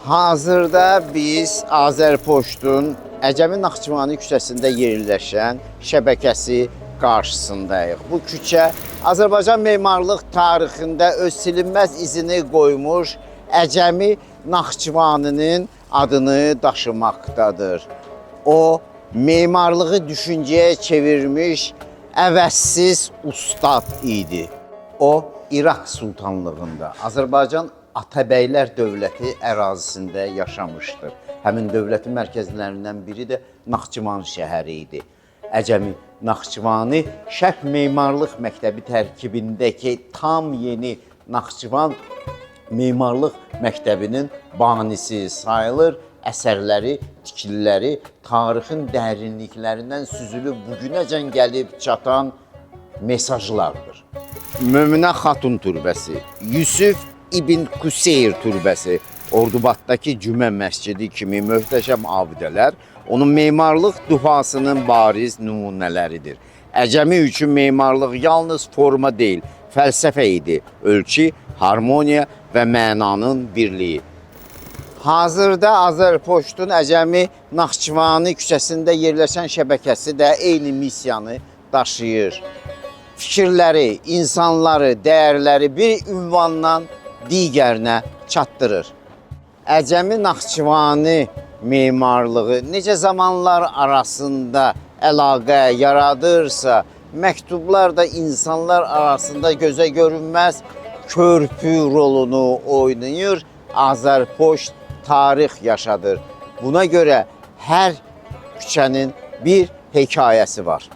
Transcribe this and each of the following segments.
Hazırda biz Azərpoçtun Əcəmi Naxçıvani küçəsində yerləşən şəbəkəsi qarşısındayıq. Bu küçə Azərbaycan memarlıq tarixində öz silinməz izini qoymuş Əcəmi Naxçıvaninin adını daşımaqdadır. O, memarlığı düşüncəyə çevirmiş əvəzsiz ustad idi. O, İraq Sultanlığında Azərbaycan Atabəylər dövləti ərazisində yaşamışdır. Həmin dövlətin mərkəzlərindən biri də Naxçıvan şəhəri idi. Əcəmi Naxçıvani Şərq Memarlıq Məktəbi tərkibindəki tam yeni Naxçıvan Memarlıq Məktəbinin banisi sayılır. Əsərləri, tikililəri tarixin dərinliklərindən süzülüb bugünəcən gəlib çatan mesajlardır. Möminə Xatun türbəsi, Yusuf İbn Kuseyr türbəsi, Ordubadakı Cümə məscidi kimi möhtəşəm abidələr onun memarlıq duhasının bariz nümunələridir. Əcəmi üçün memarlıq yalnız forma deyil, fəlsəfə idi, ölçü, harmoniya və mənanın birliyi. Hazırda Azərpoçtun Əcəmi Naxçıvani küçəsində yerləşən şəbəkəsi də eyni missiyanı daşıyır. Fikirləri, insanları, dəyərləri bir ünvandan digərinə çatdırır. Əcəmi Naxçıvani memarlığı necə zamanlar arasında əlaqə yaradırsa, məktublar da insanlar arasında gözə görünməz körpü rolunu oynayır. Azərpoçt tarix yaşadır. Buna görə hər küçənin bir hekayəsi var.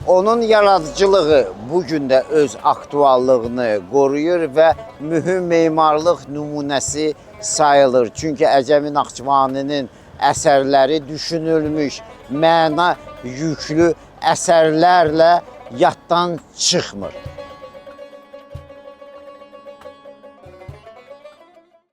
Onun yaradıcılığı bugün də öz aktuallığını qoruyur və mühüm memarlıq nümunəsi sayılır. Çünki Əcəmi Naxçıvaninin əsərləri düşünülmüş, məna yüklü əsərlərlə yaddan çıxmır.